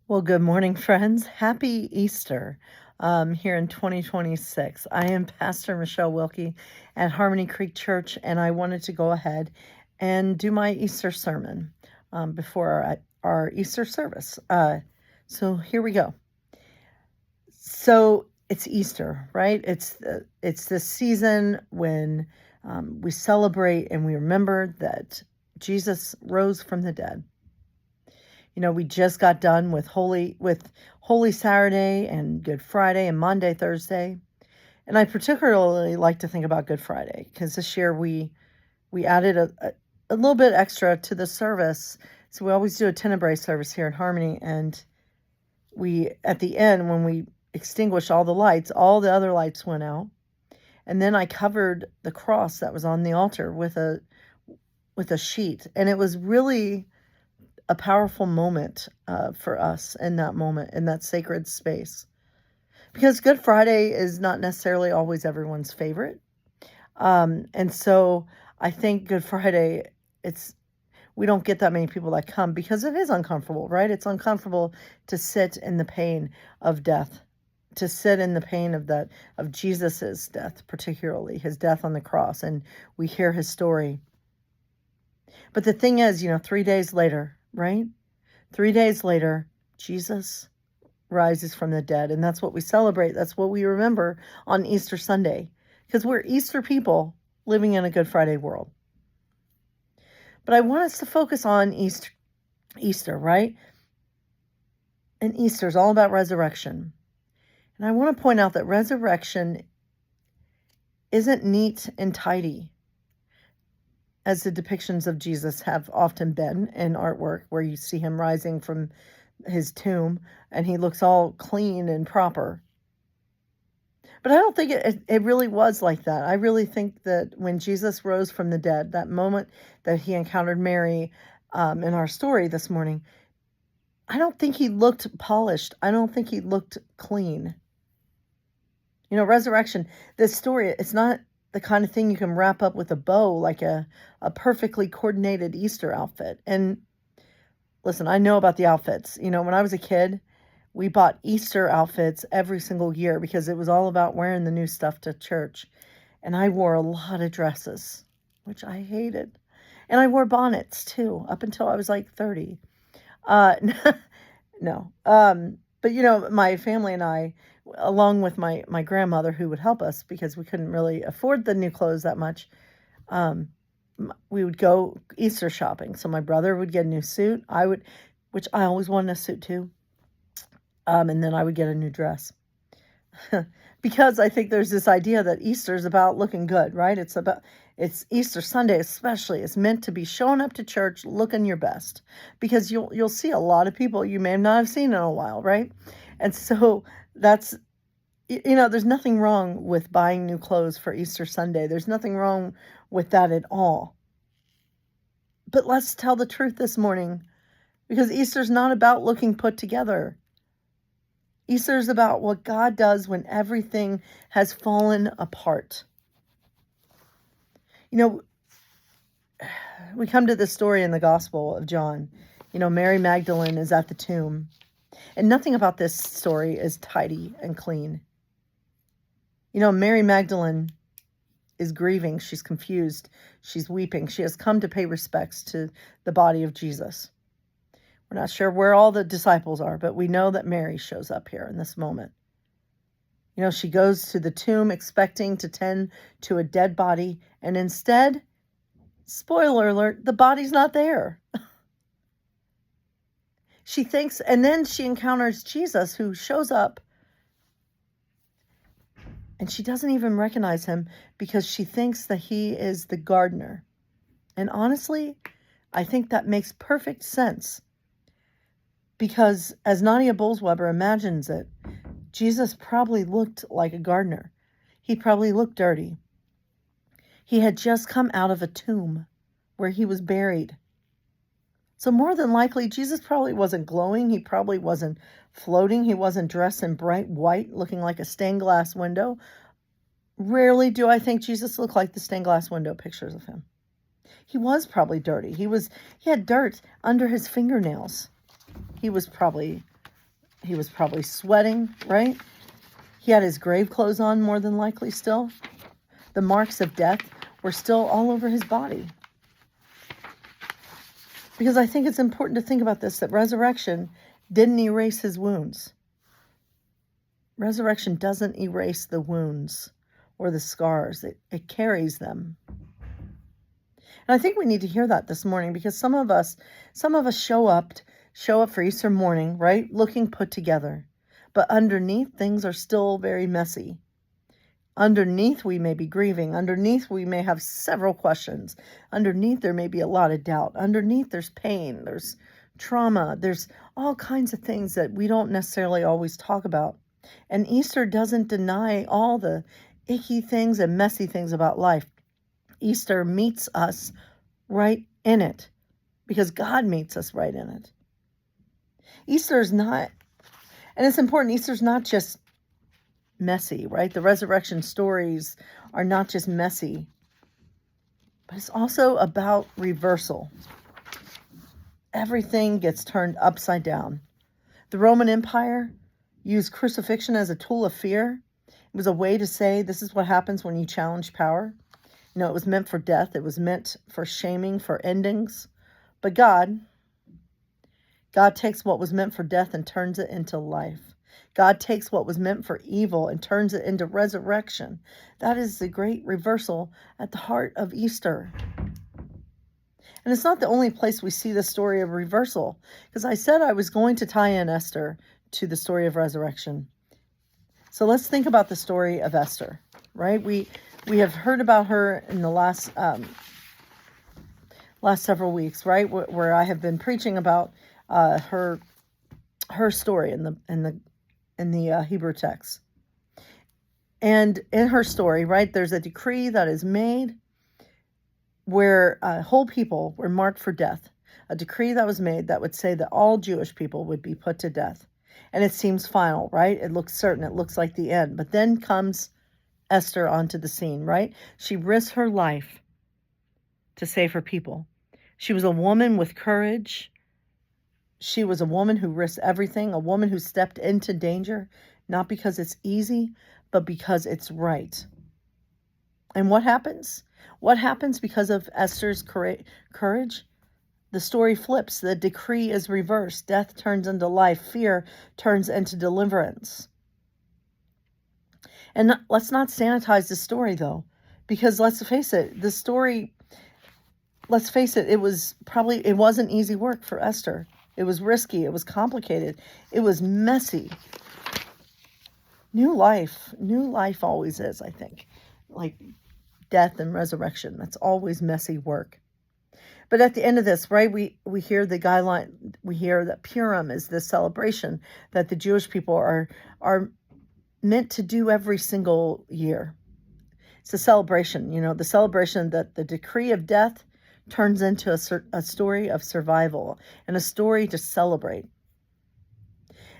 Well, good morning, friends. Happy Easter here in 2026. I am Pastor Michelle Wilkie at Harmony Creek Church, and I wanted to go ahead and do my Easter sermon before our Easter service. So here we go. So it's Easter, right? It's this season when we celebrate and we remember that Jesus rose from the dead. You know, we just got done with Holy Saturday and Good Friday and Maundy, Thursday. And I particularly like to think about Good Friday because this year we added a little bit extra to the service. So we always do a Tenebrae service here in Harmony, and we at the end, when we extinguished all the lights, all the other lights went out. And then I covered the cross that was on the altar with a sheet. And it was really a powerful moment for us in that moment, in that sacred space. Because Good Friday is not necessarily always everyone's favorite. And so I think Good Friday, we don't get that many people that come because it is uncomfortable, right? It's uncomfortable to sit in the pain of death, to sit in the pain of Jesus's death, particularly his death on the cross. And we hear his story. But the thing is, 3 days later, right? 3 days later, Jesus rises from the dead. And that's what we celebrate. That's what we remember on Easter Sunday. Because we're Easter people living in a Good Friday world. But I want us to focus on Easter, right? And Easter is all about resurrection. And I want to point out that resurrection isn't neat and tidy, as the depictions of Jesus have often been in artwork, where you see him rising from his tomb and he looks all clean and proper. But I don't think it really was like that. I really think that when Jesus rose from the dead, that moment that he encountered Mary in our story this morning, I don't think he looked polished. I don't think he looked clean. Resurrection, this story, it's not the kind of thing you can wrap up with a bow, like a perfectly coordinated Easter outfit. And listen, I know about the outfits. When I was a kid, we bought Easter outfits every single year because it was all about wearing the new stuff to church. And I wore a lot of dresses, which I hated. And I wore bonnets too, up until I was like 30. No. But my family and I, along with my grandmother, who would help us because we couldn't really afford the new clothes that much, we would go Easter shopping. So my brother would get a new suit. Which I always wanted a suit too. And then I would get a new dress. Because I think there's this idea that Easter is about looking good, right? It's Easter Sunday especially. It's meant to be showing up to church looking your best, because you'll see a lot of people you may not have seen in a while, right? And so that's, there's nothing wrong with buying new clothes for Easter Sunday. There's nothing wrong with that at all. But let's tell the truth this morning, because Easter's not about looking put together. Easter is about what God does when everything has fallen apart. We come to this story in the Gospel of John. Mary Magdalene is at the tomb. And nothing about this story is tidy and clean. Mary Magdalene is grieving. She's confused. She's weeping. She has come to pay respects to the body of Jesus. We're not sure where all the disciples are, but we know that Mary shows up here in this moment. She goes to the tomb expecting to tend to a dead body, and instead, spoiler alert, the body's not there. She thinks, and then she encounters Jesus, who shows up, and she doesn't even recognize him because she thinks that he is the gardener. And honestly, I think that makes perfect sense. Because as Nadia Bolz-Weber imagines it, Jesus probably looked like a gardener. He probably looked dirty. He had just come out of a tomb where he was buried. So more than likely, Jesus probably wasn't glowing. He probably wasn't floating. He wasn't dressed in bright white, looking like a stained glass window. Rarely do I think Jesus looked like the stained glass window pictures of him. He was probably dirty. He had dirt under his fingernails. He was probably He was probably sweating, right? He had his grave clothes on, more than likely still. The marks of death were still all over his body. Because I think it's important to think about this, that resurrection didn't erase his wounds. Resurrection doesn't erase the wounds or the scars. It carries them. And I think we need to hear that this morning, because some of us show up for Easter morning, right? Looking put together. But underneath, things are still very messy. Underneath, we may be grieving. Underneath, we may have several questions. Underneath, there may be a lot of doubt. Underneath, there's pain, there's trauma, there's all kinds of things that we don't necessarily always talk about. And Easter doesn't deny all the icky things and messy things about life. Easter meets us right in it, because God meets us right in it. Easter's not, and it's important, Easter's not just messy, right? The resurrection stories are not just messy, but it's also about reversal. Everything gets turned upside down. The Roman Empire used crucifixion as a tool of fear. It was a way to say, this is what happens when you challenge power. You know, it was meant for death. It was meant for shaming, for endings. But God takes what was meant for death and turns it into life. God takes what was meant for evil and turns it into resurrection. That is the great reversal at the heart of Easter. And it's not the only place we see the story of reversal, because I said I was going to tie in Esther to the story of resurrection. So let's think about the story of Esther, right? We have heard about her in the last several weeks, right? Where I have been preaching about her story in the Hebrew text. And in her story, right, there's a decree that is made where whole people were marked for death. A decree that was made that would say that all Jewish people would be put to death. And it seems final, right? It looks certain. It looks like the end. But then comes Esther onto the scene, right? She risked her life to save her people. She was a woman with courage. She was a woman who risked everything, a woman who stepped into danger, not because it's easy, but because it's right. And what happens? What happens because of Esther's courage? The story flips. The decree is reversed. Death turns into life. Fear turns into deliverance. And let's not sanitize the story, though, because let's face it, it wasn't easy work for Esther. It was risky. It was complicated. It was messy. New life always is, I think, like death and resurrection. That's always messy work. But at the end of this, right, we hear the guideline. We hear that Purim is this celebration that the Jewish people are meant to do every single year. It's a celebration, the celebration that the decree of death turns into a story of survival and a story to celebrate.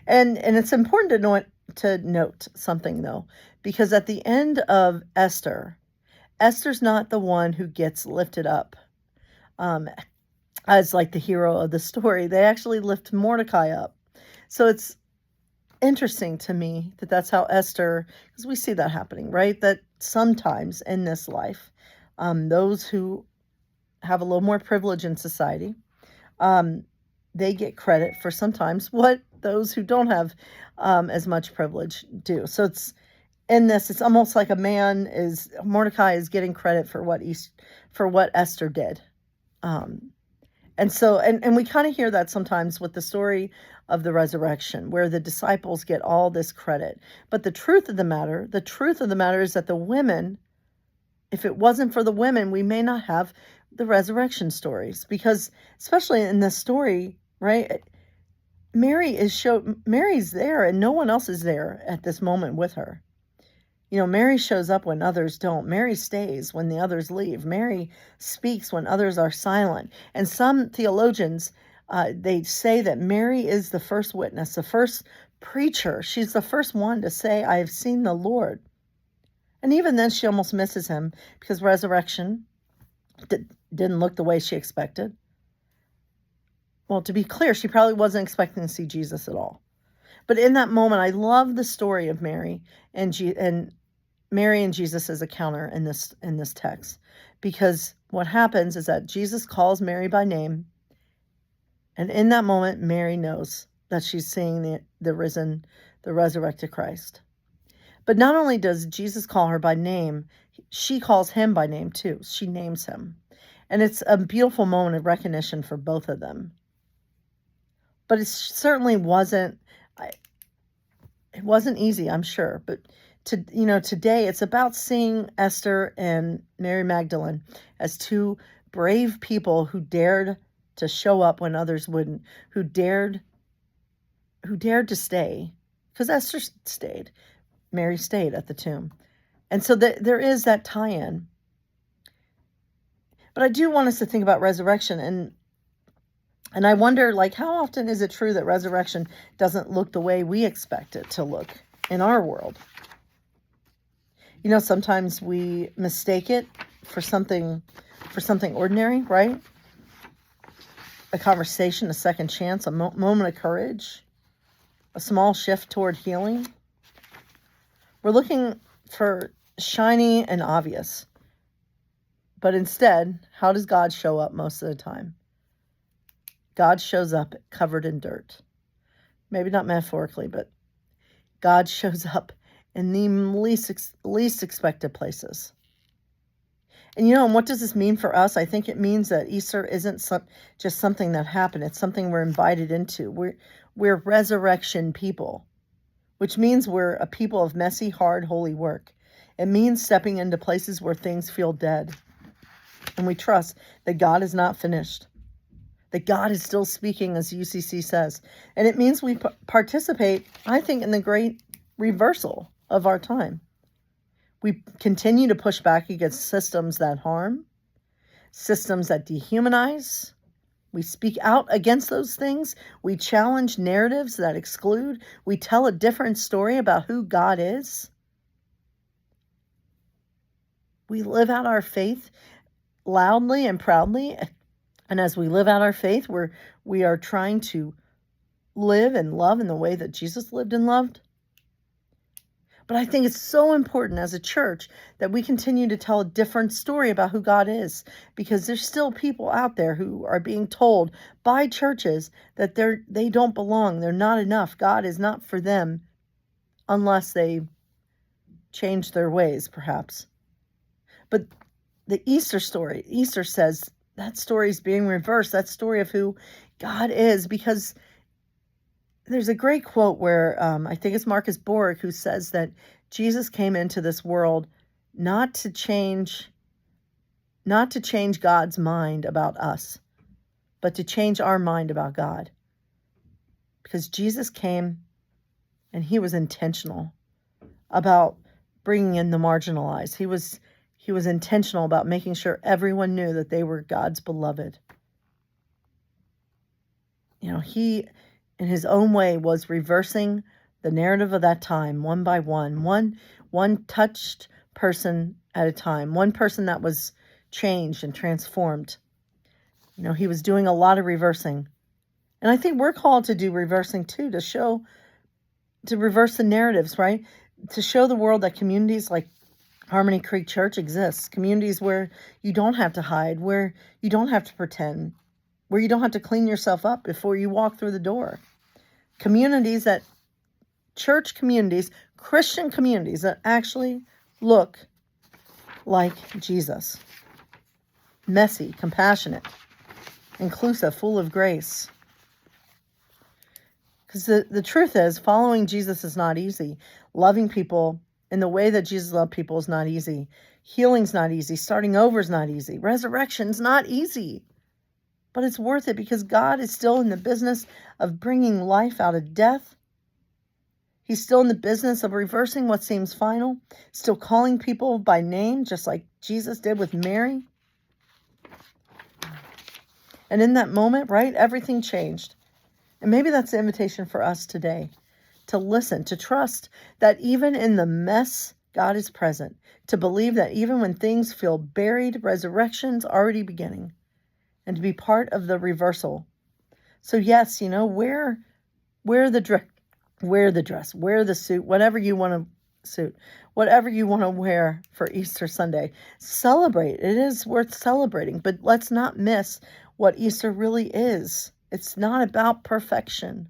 And it's important to note something, though, because at the end of Esther's not the one who gets lifted up as like the hero of the story. They actually lift Mordecai up. So it's interesting to me that that's how Esther, because we see that happening, right? That sometimes in this life, those who have a little more privilege in society, they get credit for sometimes what those who don't have as much privilege do. So it's almost like Mordecai is getting credit for what Esther did. And so we kind of hear that sometimes with the story of the resurrection, where the disciples get all this credit. But the truth of the matter is that the women, if it wasn't for the women, we may not have the resurrection stories, because especially in this story, right? Mary's there and no one else is there at this moment with her. Mary shows up when others don't. Mary stays when the others leave. Mary speaks when others are silent. And some theologians, they say that Mary is the first witness, the first preacher. She's the first one to say, I have seen the Lord. And even then she almost misses him, because resurrection didn't look the way she expected. Well, to be clear, she probably wasn't expecting to see Jesus at all. But in that moment, I love the story of Mary and Mary and Jesus' encounter in this text, because what happens is that Jesus calls Mary by name, and in that moment, Mary knows that she's seeing the risen, the resurrected Christ. But not only does Jesus call her by name, she calls him by name too. She names him. And it's a beautiful moment of recognition for both of them. But it certainly wasn't easy, I'm sure. But today it's about seeing Esther and Mary Magdalene as two brave people who dared to show up when others wouldn't, who dared to stay, because Esther stayed. Mary stayed at the tomb. And so there is that tie-in. But I do want us to think about resurrection, and I wonder, how often is it true that resurrection doesn't look the way we expect it to look in our world? Sometimes we mistake it for something ordinary, right? A conversation, a second chance, a moment of courage, a small shift toward healing. We're looking for shiny and obvious. But instead, how does God show up most of the time? God shows up covered in dirt. Maybe not metaphorically, but God shows up in the least expected places. And what does this mean for us? I think it means that Easter isn't just something that happened. It's something we're invited into. We're resurrection people, which means we're a people of messy, hard, holy work. It means stepping into places where things feel dead. And we trust that God is not finished, that God is still speaking, as UCC says. And it means we participate, I think, in the great reversal of our time. We continue to push back against systems that harm, systems that dehumanize. We speak out against those things. We challenge narratives that exclude. We tell a different story about who God is. We live out our faith loudly and proudly. And as we live out our faith, we are trying to live and love in the way that Jesus lived and loved. But I think it's so important as a church that we continue to tell a different story about who God is, because there's still people out there who are being told by churches that they don't belong, they're not enough, God is not for them, unless they change their ways, perhaps. But the Easter story, Easter says that story is being reversed, that story of who God is, because there's a great quote where I think it's Marcus Borg who says that Jesus came into this world not to change God's mind about us, but to change our mind about God. Because Jesus came and he was intentional about bringing in the marginalized. He was intentional about making sure everyone knew that they were God's beloved. He, in his own way, was reversing the narrative of that time, one by one touched person at a time, one person that was changed and transformed. He was doing a lot of reversing. And I think we're called to do reversing too, to reverse the narratives, right? To show the world that communities like Harmony Creek Church exists, communities where you don't have to hide, where you don't have to pretend, where you don't have to clean yourself up before you walk through the door. Church communities, Christian communities that actually look like Jesus. Messy, compassionate, inclusive, full of grace. Because the truth is, following Jesus is not easy. Loving people in the way that Jesus loved people is not easy. Healing's not easy. Starting over is not easy. Resurrection's not easy. But it's worth it because God is still in the business of bringing life out of death. He's still in the business of reversing what seems final, still calling people by name, just like Jesus did with Mary. And in that moment, right, everything changed. And maybe that's the invitation for us today, to listen, to trust that even in the mess, God is present, to believe that even when things feel buried, resurrection's already beginning, and to be part of the reversal. So yes, wear the Wear the dress, wear the suit, whatever you want to suit, whatever you want to wear for Easter Sunday. Celebrate. It is worth celebrating, but let's not miss what Easter really is. It's not about perfection.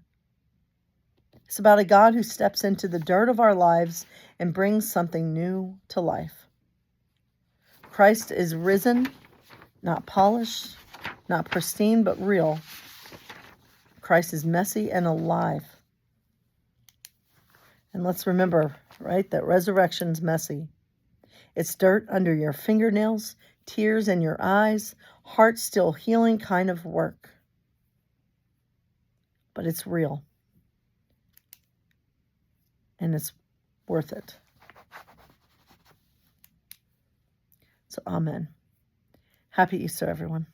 It's about a God who steps into the dirt of our lives and brings something new to life. Christ is risen, not polished, not pristine, but real. Christ is messy and alive. And let's remember, right, that resurrection's messy. It's dirt under your fingernails, tears in your eyes, heart still healing kind of work. But it's real. And it's worth it. So, amen. Happy Easter, everyone.